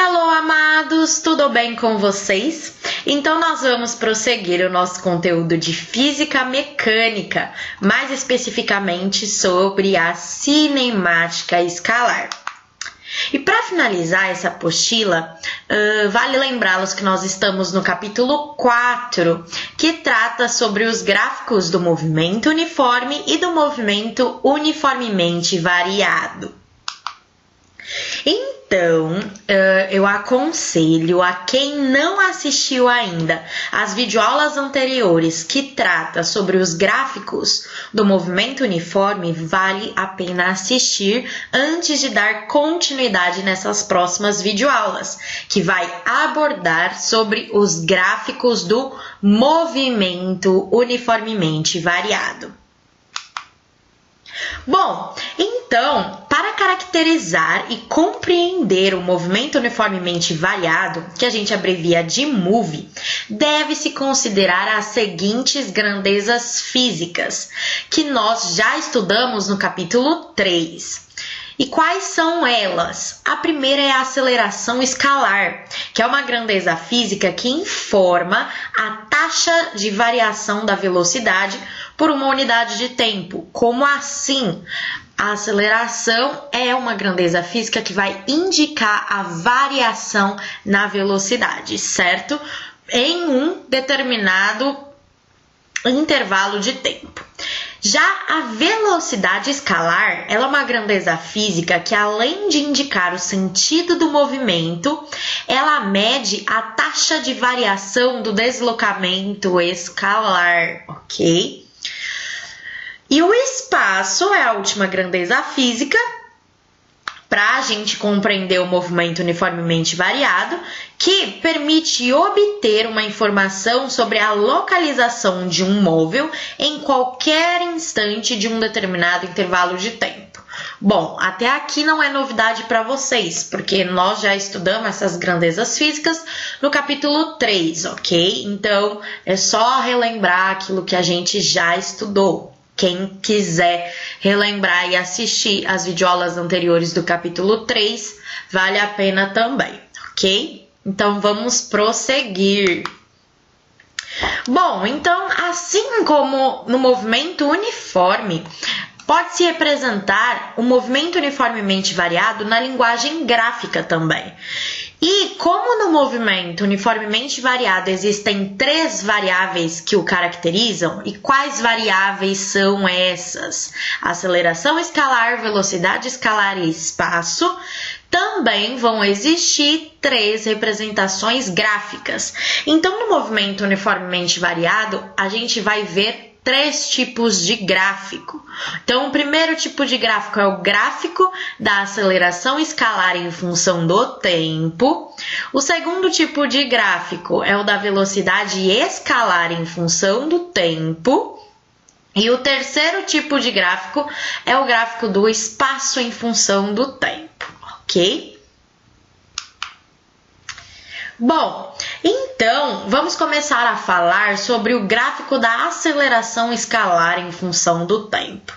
Hello, amados! Tudo bem com vocês? Então, nós vamos prosseguir o nosso conteúdo de física mecânica, mais especificamente sobre a cinemática escalar. E para finalizar essa apostila, vale lembrá-los que nós estamos no capítulo 4, que trata sobre os gráficos do movimento uniforme e do movimento uniformemente variado. Então, eu aconselho a quem não assistiu ainda às videoaulas anteriores que trata sobre os gráficos do movimento uniforme, vale a pena assistir antes de dar continuidade nessas próximas videoaulas, que vai abordar sobre os gráficos do movimento uniformemente variado. Bom, então, para caracterizar e compreender o movimento uniformemente variado, que a gente abrevia de MUVE, deve-se considerar as seguintes grandezas físicas, que nós já estudamos no capítulo 3. E quais são elas? A primeira é a aceleração escalar, que é uma grandeza física que informa a taxa de variação da velocidade por uma unidade de tempo. Como assim? A aceleração é uma grandeza física que vai indicar a variação na velocidade, certo? Em um determinado intervalo de tempo. Já a velocidade escalar, ela é uma grandeza física que, além de indicar o sentido do movimento, ela mede a taxa de variação do deslocamento escalar, ok? E o espaço é a última grandeza física para a gente compreender o movimento uniformemente variado, que permite obter uma informação sobre a localização de um móvel em qualquer instante de um determinado intervalo de tempo. Bom, até aqui não é novidade para vocês, porque nós já estudamos essas grandezas físicas no capítulo 3, ok? Então, é só relembrar aquilo que a gente já estudou. Quem quiser relembrar e assistir as videoaulas anteriores do capítulo 3, vale a pena também, ok? Então, vamos prosseguir. Bom, então, assim como no movimento uniforme, pode-se representar o movimento uniformemente variado na linguagem gráfica também. E como no movimento uniformemente variado existem 3 variáveis que o caracterizam, e quais variáveis são essas? Aceleração escalar, velocidade escalar e espaço. Também vão existir 3 representações gráficas. Então, no movimento uniformemente variado, a gente vai ver 3 tipos de gráfico. Então, o primeiro tipo de gráfico é o gráfico da aceleração escalar em função do tempo. O segundo tipo de gráfico é o da velocidade escalar em função do tempo. E o terceiro tipo de gráfico é o gráfico do espaço em função do tempo, ok? Bom, então vamos começar a falar sobre o gráfico da aceleração escalar em função do tempo.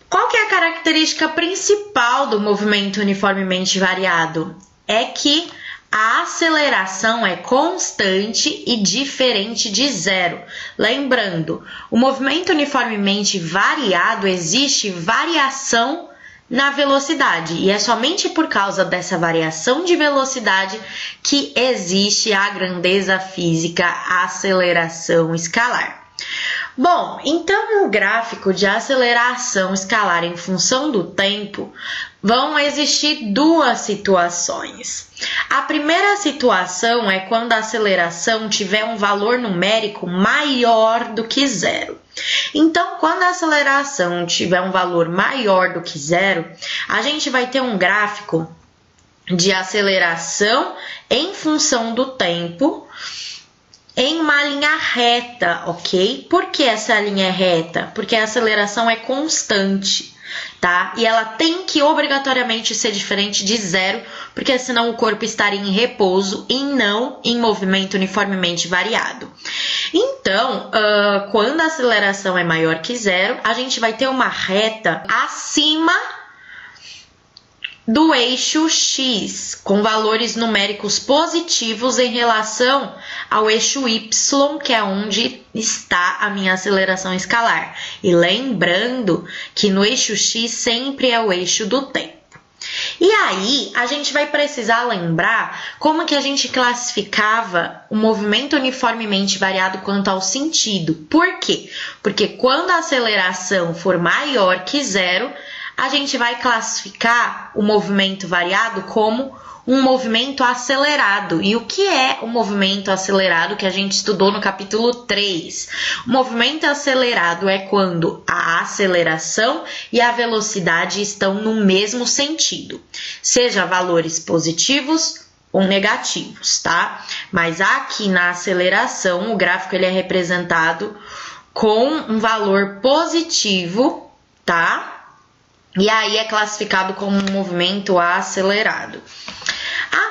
Qual que é a característica principal do movimento uniformemente variado? É que a aceleração é constante e diferente de zero. Lembrando, o movimento uniformemente variado existe variação na velocidade, e é somente por causa dessa variação de velocidade que existe a grandeza física aceleração escalar. Bom, então no gráfico de aceleração escalar em função do tempo, vão existir 2 situações. A primeira situação é quando a aceleração tiver um valor numérico maior do que zero. Então, quando a aceleração tiver um valor maior do que zero, a gente vai ter um gráfico de aceleração em função do tempo em uma linha reta, ok? Por que essa linha é reta? Porque a aceleração é constante, tá? E ela tem que obrigatoriamente ser diferente de zero, porque senão o corpo estaria em repouso e não em movimento uniformemente variado. Então, quando a aceleração é maior que zero, a gente vai ter uma reta acima do eixo X, com valores numéricos positivos em relação ao eixo Y, que é onde está a minha aceleração escalar. E lembrando que no eixo X sempre é o eixo do tempo. E aí, a gente vai precisar lembrar como que a gente classificava o movimento uniformemente variado quanto ao sentido. Por quê? Porque quando a aceleração for maior que zero, a gente vai classificar o movimento variado como um movimento acelerado. E o que é o movimento acelerado que a gente estudou no capítulo 3? O movimento acelerado é quando a aceleração e a velocidade estão no mesmo sentido, seja valores positivos ou negativos, tá? Mas aqui na aceleração, o gráfico ele é representado com um valor positivo, tá? E aí é classificado como um movimento acelerado.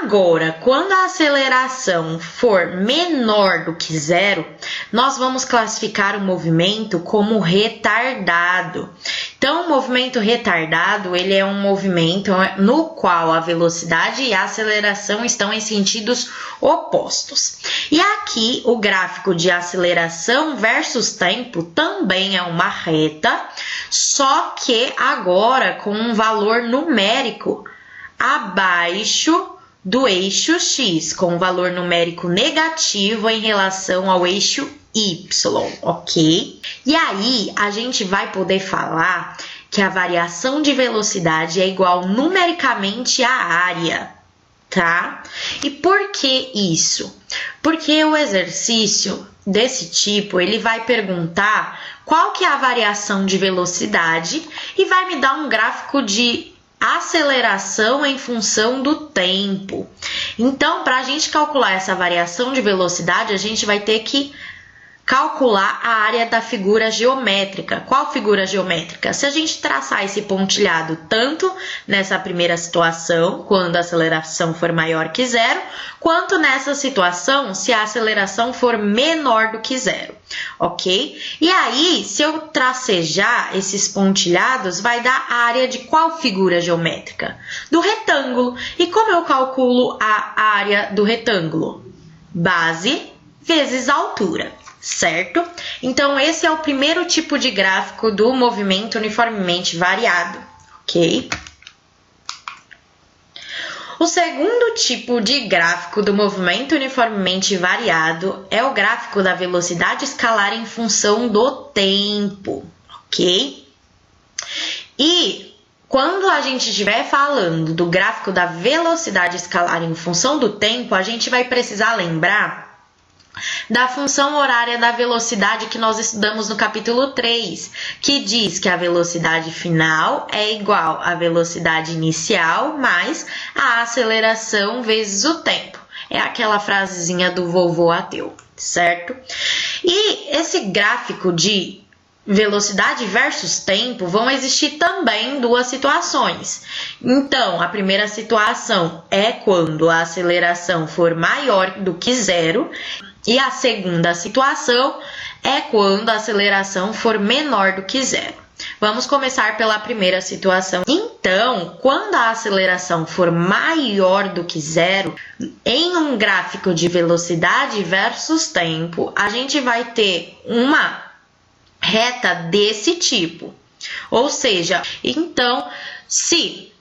Agora, quando a aceleração for menor do que zero, nós vamos classificar o movimento como retardado. Então, o movimento retardado, ele é um movimento no qual a velocidade e a aceleração estão em sentidos opostos. E aqui, o gráfico de aceleração versus tempo também é uma reta, só que agora com um valor numérico abaixo do eixo X, com um valor numérico negativo em relação ao eixo Y, ok? E aí, a gente vai poder falar que a variação de velocidade é igual numericamente à área, tá? E por que isso? Porque o exercício desse tipo, ele vai perguntar qual que é a variação de velocidade e vai me dar um gráfico de aceleração em função do tempo. Então, para a gente calcular essa variação de velocidade, a gente vai ter que calcular a área da figura geométrica. Qual figura geométrica? Se a gente traçar esse pontilhado tanto nessa primeira situação, quando a aceleração for maior que zero, quanto nessa situação, se a aceleração for menor do que zero, ok? E aí, se eu tracejar esses pontilhados, vai dar a área de qual figura geométrica? Do retângulo. E como eu calculo a área do retângulo? Base vezes altura. Certo? Então, esse é o primeiro tipo de gráfico do movimento uniformemente variado, ok? O segundo tipo de gráfico do movimento uniformemente variado é o gráfico da velocidade escalar em função do tempo, ok? E quando a gente estiver falando do gráfico da velocidade escalar em função do tempo, a gente vai precisar lembrar da função horária da velocidade que nós estudamos no capítulo 3, que diz que a velocidade final é igual à velocidade inicial mais a aceleração vezes o tempo. É aquela frasezinha do vovô ateu, certo? E esse gráfico de velocidade versus tempo vão existir também duas situações. Então, a primeira situação é quando a aceleração for maior do que zero. E a segunda situação é quando a aceleração for menor do que zero. Vamos começar pela primeira situação. Então, quando a aceleração for maior do que zero, em um gráfico de velocidade versus tempo, a gente vai ter uma reta desse tipo. Ou seja, então, se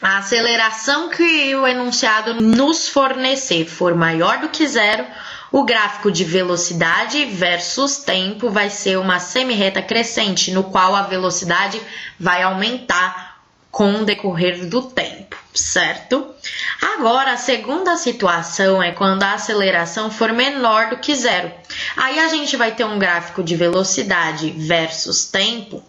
a aceleração que o enunciado nos fornecer for maior do que zero, o gráfico de velocidade versus tempo vai ser uma semi-reta crescente, no qual a velocidade vai aumentar com o decorrer do tempo, certo? Agora, a segunda situação é quando a aceleração for menor do que zero. Aí a gente vai ter um gráfico de velocidade versus tempo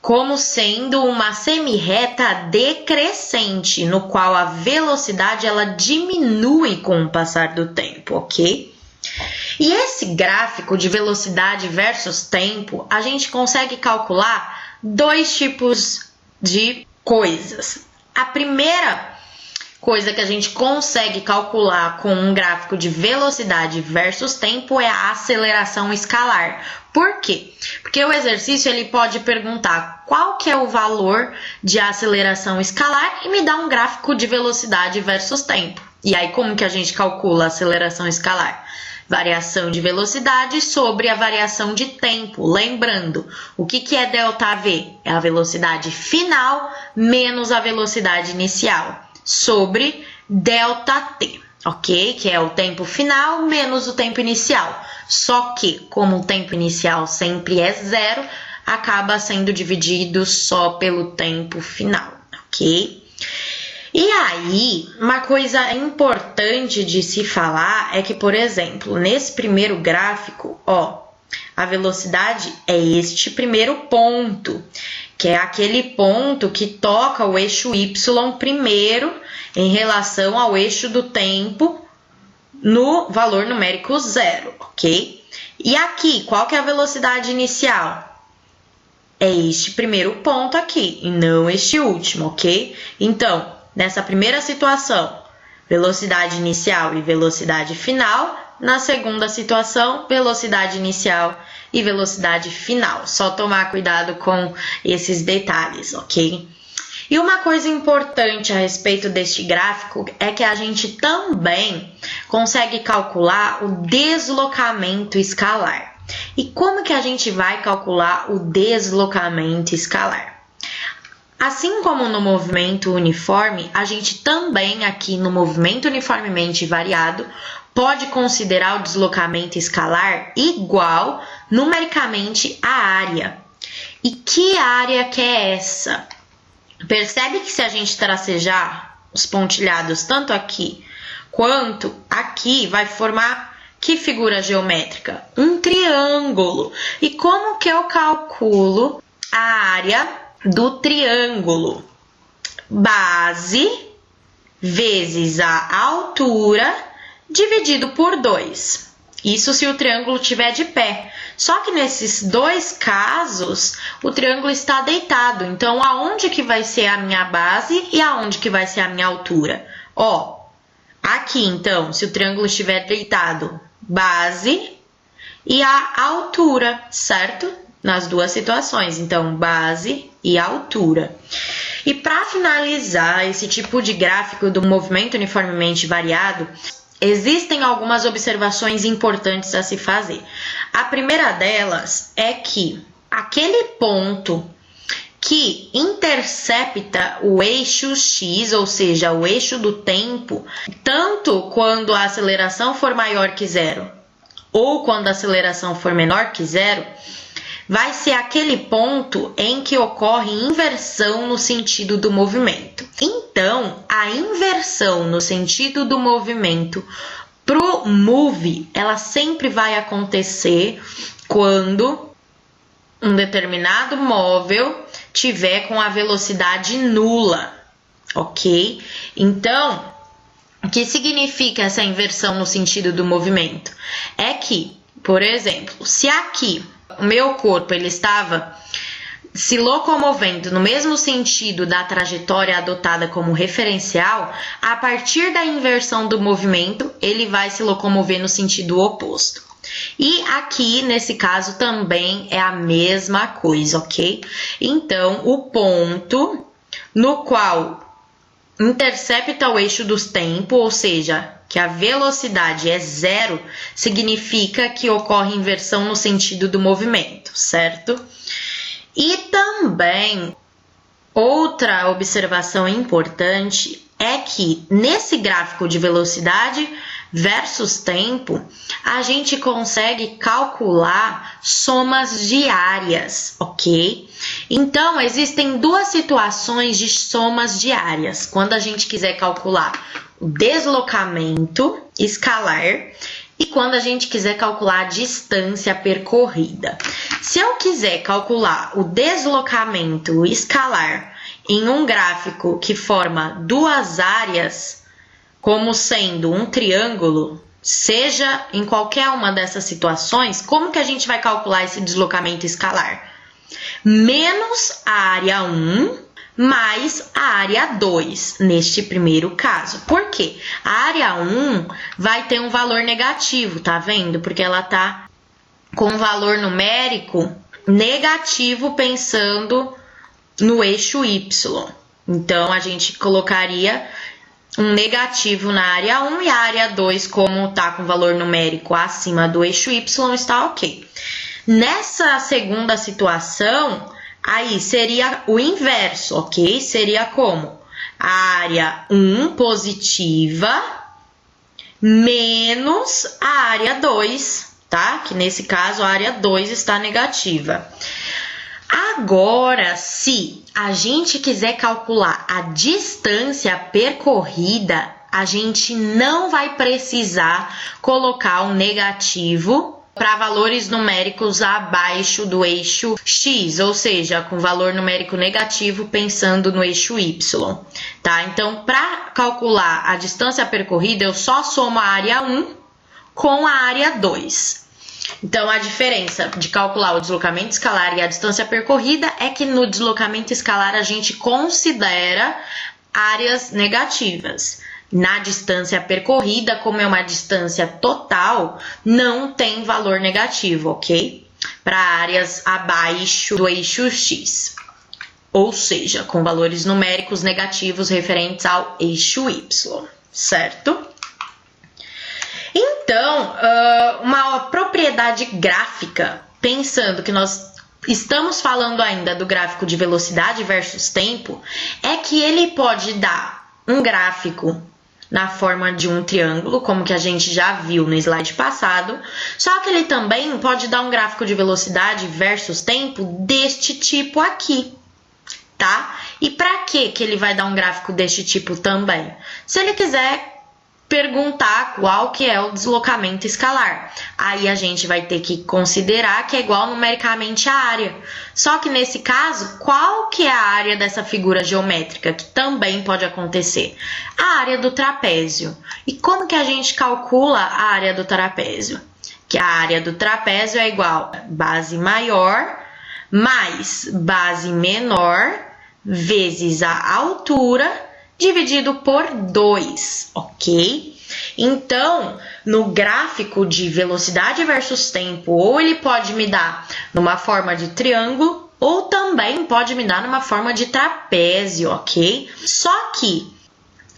como sendo uma semi-reta decrescente, no qual a velocidade ela diminui com o passar do tempo, ok? E esse gráfico de velocidade versus tempo, a gente consegue calcular dois tipos de coisas. A primeira coisa que a gente consegue calcular com um gráfico de velocidade versus tempo é a aceleração escalar. Por quê? Porque o exercício ele pode perguntar qual que é o valor de aceleração escalar e me dá um gráfico de velocidade versus tempo. E aí como que a gente calcula a aceleração escalar? Variação de velocidade sobre a variação de tempo. Lembrando, o que é ΔV? É a velocidade final menos a velocidade inicial sobre ΔT, ok? Que é o tempo final menos o tempo inicial. Só que, como o tempo inicial sempre é zero, acaba sendo dividido só pelo tempo final, ok? E aí, uma coisa importante de se falar é que, por exemplo, nesse primeiro gráfico, ó, a velocidade é este primeiro ponto, que é aquele ponto que toca o eixo Y primeiro em relação ao eixo do tempo no valor numérico 0, ok? E aqui, qual que é a velocidade inicial? É este primeiro ponto aqui, e não este último, ok? Então, nessa primeira situação, velocidade inicial e velocidade final. Na segunda situação, velocidade inicial e velocidade final. Só tomar cuidado com esses detalhes, ok? E uma coisa importante a respeito deste gráfico é que a gente também consegue calcular o deslocamento escalar. E como que a gente vai calcular o deslocamento escalar? Assim como no movimento uniforme, a gente também aqui no movimento uniformemente variado pode considerar o deslocamento escalar igual numericamente à área. E que área que é essa? Percebe que se a gente tracejar os pontilhados tanto aqui quanto aqui, vai formar que figura geométrica? Um triângulo. E como que eu calculo a área do triângulo? Base vezes a altura dividido por 2. Isso se o triângulo estiver de pé. Só que nesses dois casos, o triângulo está deitado. Então, aonde que vai ser a minha base e aonde que vai ser a minha altura? Ó, aqui então, se o triângulo estiver deitado, base e a altura, certo? Nas duas situações, então base e altura. E para finalizar esse tipo de gráfico do movimento uniformemente variado, existem algumas observações importantes a se fazer. A primeira delas é que aquele ponto que intercepta o eixo x, ou seja, o eixo do tempo, tanto quando a aceleração for maior que zero ou quando a aceleração for menor que zero, vai ser aquele ponto em que ocorre inversão no sentido do movimento. Então, a inversão no sentido do movimento pro move, ela sempre vai acontecer quando um determinado móvel tiver com a velocidade nula, ok? Então, o que significa essa inversão no sentido do movimento? É que, por exemplo, se aqui o meu corpo ele estava se locomovendo no mesmo sentido da trajetória adotada como referencial, a partir da inversão do movimento, ele vai se locomover no sentido oposto. E aqui, nesse caso, também é a mesma coisa, ok? Então, o ponto no qual intercepta o eixo dos tempos, ou seja, que a velocidade é zero, significa que ocorre inversão no sentido do movimento, certo? E também, outra observação importante é que nesse gráfico de velocidade versus tempo, a gente consegue calcular somas diárias, ok? Então, existem duas situações de somas diárias. Quando a gente quiser calcular o deslocamento escalar e quando a gente quiser calcular a distância percorrida. Se eu quiser calcular o deslocamento escalar em um gráfico que forma duas áreas, como sendo um triângulo, seja em qualquer uma dessas situações, como que a gente vai calcular esse deslocamento escalar? Menos a área 1 mais a área 2, neste primeiro caso. Por quê? A área 1 vai ter um valor negativo, tá vendo? Porque ela tá com um valor numérico negativo pensando no eixo Y. Então, a gente colocaria um negativo na área 1 e a área 2, como tá com valor numérico acima do eixo Y, está ok. Nessa segunda situação, aí seria o inverso, ok? Seria como? A área 1 positiva menos a área 2, tá? Que nesse caso a área 2 está negativa. Agora, se a gente quiser calcular a distância percorrida, a gente não vai precisar colocar um negativo para valores numéricos abaixo do eixo X, ou seja, com valor numérico negativo pensando no eixo Y, tá? Então, para calcular a distância percorrida, eu só somo a área 1 com a área 2. Então, a diferença de calcular o deslocamento escalar e a distância percorrida é que no deslocamento escalar a gente considera áreas negativas. Na distância percorrida, como é uma distância total, não tem valor negativo, ok? Para áreas abaixo do eixo X, ou seja, com valores numéricos negativos referentes ao eixo Y, certo? Então, uma propriedade gráfica, pensando que nós estamos falando ainda do gráfico de velocidade versus tempo, é que ele pode dar um gráfico na forma de um triângulo, como que a gente já viu no slide passado, só que ele também pode dar um gráfico de velocidade versus tempo deste tipo aqui, tá? E para que ele vai dar um gráfico deste tipo também? Se ele quiser perguntar qual que é o deslocamento escalar. Aí a gente vai ter que considerar que é igual numericamente à área. Só que nesse caso, qual que é a área dessa figura geométrica? Que também pode acontecer. A área do trapézio. E como que a gente calcula a área do trapézio? Que a área do trapézio é igual a base maior mais base menor vezes a altura dividido por 2, ok? Então, no gráfico de velocidade versus tempo, ou ele pode me dar numa forma de triângulo, ou também pode me dar numa forma de trapézio, ok? Só que,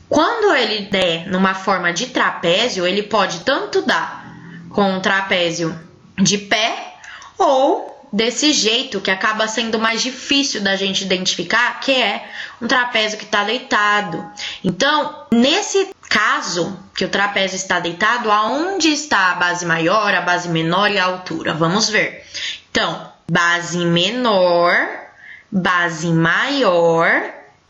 quando ele der numa forma de trapézio, ele pode tanto dar com um trapézio de pé, ou desse jeito, que acaba sendo mais difícil da gente identificar, que é um trapézio que está deitado. Então, nesse caso, que o trapézio está deitado, aonde está a base maior, a base menor e a altura? Vamos ver. Então, base menor, base maior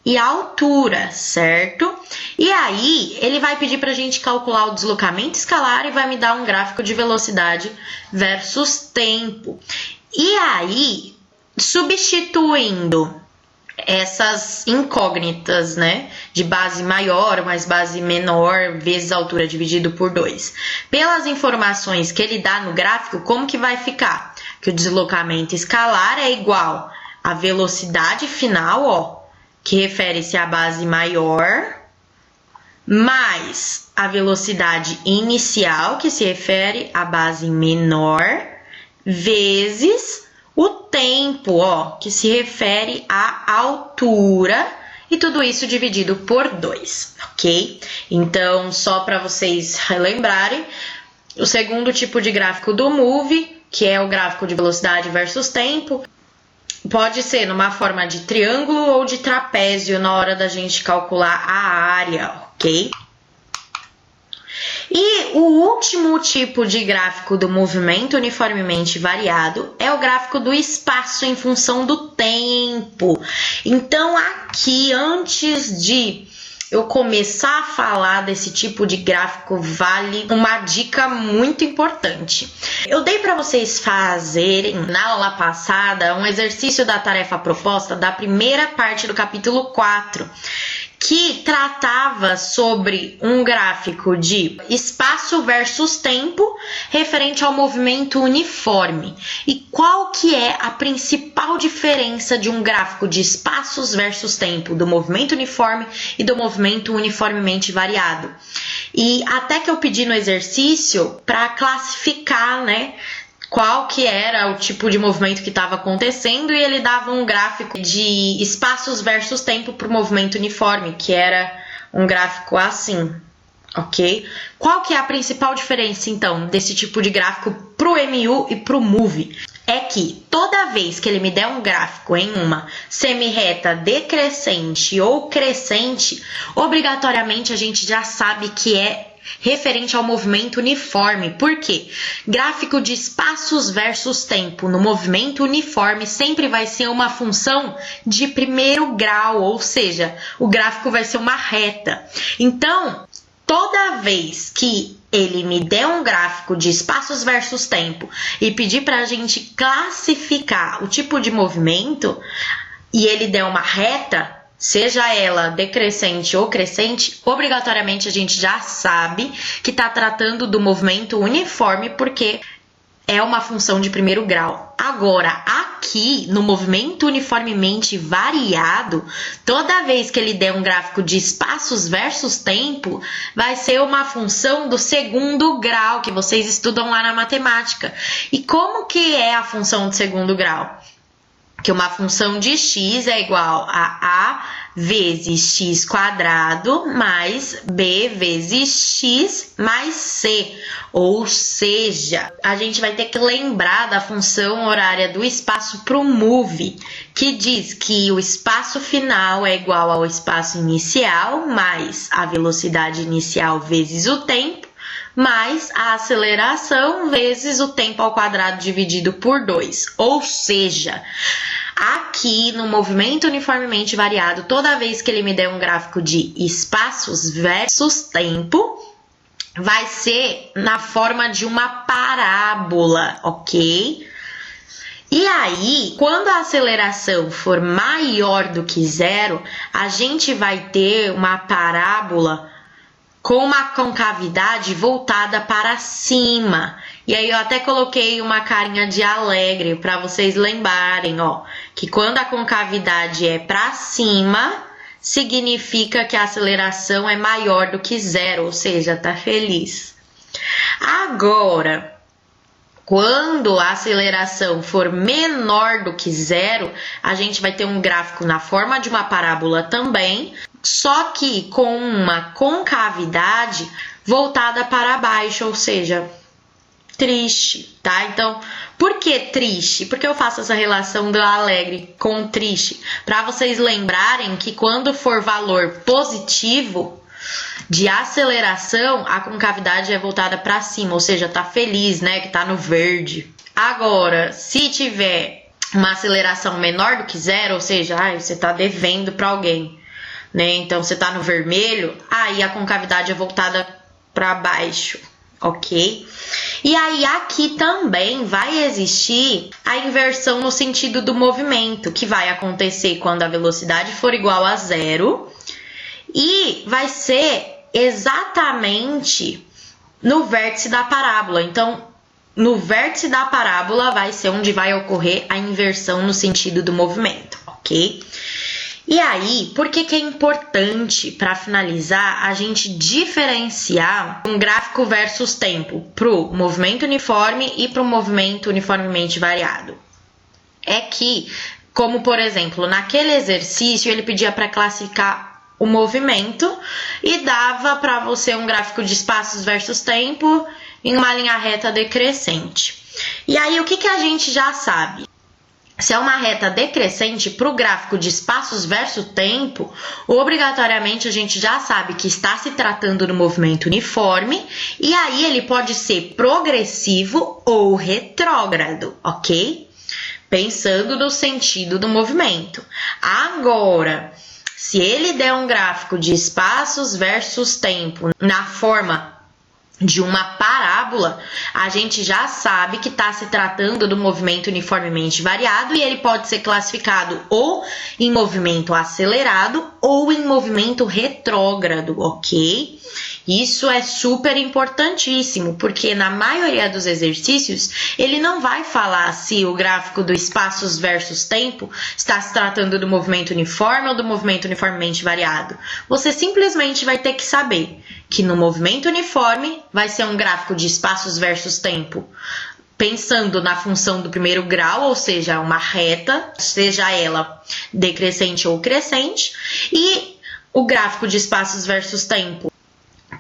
e altura, certo? E aí, ele vai pedir para a gente calcular o deslocamento escalar e vai me dar um gráfico de velocidade versus tempo. E aí, substituindo essas incógnitas, né, de base maior mais base menor vezes altura dividido por 2, pelas informações que ele dá no gráfico, como que vai ficar? Que o deslocamento escalar é igual à velocidade final, ó, que refere-se à base maior, mais a velocidade inicial, que se refere à base menor, vezes o tempo, ó, que se refere à altura, e tudo isso dividido por 2, ok? Então, só para vocês relembrarem, o segundo tipo de gráfico do MOVE, que é o gráfico de velocidade versus tempo, pode ser numa forma de triângulo ou de trapézio na hora da gente calcular a área, ok? E o último tipo de gráfico do movimento uniformemente variado é o gráfico do espaço em função do tempo. Então, aqui, antes de eu começar a falar desse tipo de gráfico, vale uma dica muito importante. Eu dei para vocês fazerem, na aula passada, um exercício da tarefa proposta da primeira parte do capítulo 4, que tratava sobre um gráfico de espaço versus tempo referente ao movimento uniforme. E qual que é a principal diferença de um gráfico de espaços versus tempo, do movimento uniforme e do movimento uniformemente variado? E até que eu pedi no exercício para classificar, né, qual que era o tipo de movimento que estava acontecendo, e ele dava um gráfico de espaços versus tempo para o movimento uniforme, que era um gráfico assim, ok? Qual que é a principal diferença, então, desse tipo de gráfico para o MU e para o MOVE? É que toda vez que ele me der um gráfico em uma semirreta decrescente ou crescente, obrigatoriamente a gente já sabe que é referente ao movimento uniforme. Por quê? Gráfico de espaços versus tempo no movimento uniforme sempre vai ser uma função de primeiro grau, ou seja, o gráfico vai ser uma reta. Então, toda vez que ele me der um gráfico de espaços versus tempo e pedir para a gente classificar o tipo de movimento, e ele der uma reta, seja ela decrescente ou crescente, obrigatoriamente a gente já sabe que está tratando do movimento uniforme, porque é uma função de primeiro grau. Agora, aqui no movimento uniformemente variado, toda vez que ele der um gráfico de espaços versus tempo, vai ser uma função do segundo grau, que vocês estudam lá na matemática. E como que é a função de segundo grau? Que uma função de x é igual a vezes x quadrado mais b vezes x mais c. Ou seja, a gente vai ter que lembrar da função horária do espaço para o MOVE, que diz que o espaço final é igual ao espaço inicial mais a velocidade inicial vezes o tempo, mais a aceleração vezes o tempo ao quadrado dividido por 2. Ou seja, aqui no movimento uniformemente variado, toda vez que ele me der um gráfico de espaços versus tempo, vai ser na forma de uma parábola, ok? E aí, quando a aceleração for maior do que zero, a gente vai ter uma parábola com uma concavidade voltada para cima. E aí eu até coloquei uma carinha de alegre para vocês lembrarem, ó, que quando a concavidade é para cima, significa que a aceleração é maior do que zero, ou seja, tá feliz. Agora, quando a aceleração for menor do que zero, a gente vai ter um gráfico na forma de uma parábola também, só que com uma concavidade voltada para baixo, ou seja, triste, tá? Então, por que triste? Porque eu faço essa relação do alegre com triste, para vocês lembrarem que quando for valor positivo de aceleração, a concavidade é voltada para cima, ou seja, tá feliz, né? Que tá no verde. Agora, se tiver uma aceleração menor do que zero, ou seja, você tá devendo para alguém, né? Então, você tá no vermelho, aí a concavidade é voltada para baixo, ok? E aí, aqui também vai existir a inversão no sentido do movimento, que vai acontecer quando a velocidade for igual a zero, e vai ser exatamente no vértice da parábola. Então, no vértice da parábola vai ser onde vai ocorrer a inversão no sentido do movimento, ok? E aí, por que é importante, para finalizar, a gente diferenciar um gráfico versus tempo para o movimento uniforme e para o movimento uniformemente variado? É que, como por exemplo, naquele exercício ele pedia para classificar o movimento e dava para você um gráfico de espaços versus tempo em uma linha reta decrescente. E aí, o que a gente já sabe? Se é uma reta decrescente para o gráfico de espaços versus tempo, obrigatoriamente a gente já sabe que está se tratando do movimento uniforme, e aí ele pode ser progressivo ou retrógrado, ok? Pensando no sentido do movimento. Agora, se ele der um gráfico de espaços versus tempo na forma de uma parábola, a gente já sabe que está se tratando do movimento uniformemente variado e ele pode ser classificado ou em movimento acelerado ou em movimento retrógrado, ok? Isso é super importantíssimo, porque na maioria dos exercícios, ele não vai falar se o gráfico do espaços versus tempo está se tratando do movimento uniforme ou do movimento uniformemente variado. Você simplesmente vai ter que saber que no movimento uniforme vai ser um gráfico de espaços versus tempo, pensando na função do primeiro grau, ou seja, uma reta, seja ela decrescente ou crescente, e o gráfico de espaços versus tempo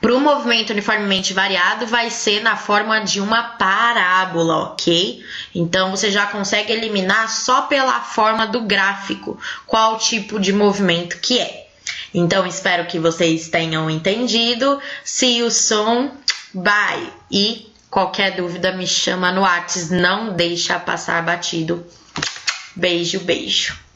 para o movimento uniformemente variado vai ser na forma de uma parábola, ok? Então, você já consegue eliminar só pela forma do gráfico qual tipo de movimento que é. Então, espero que vocês tenham entendido. See you soon. Bye! E qualquer dúvida me chama no WhatsApp. Não deixa passar batido. Beijo, beijo.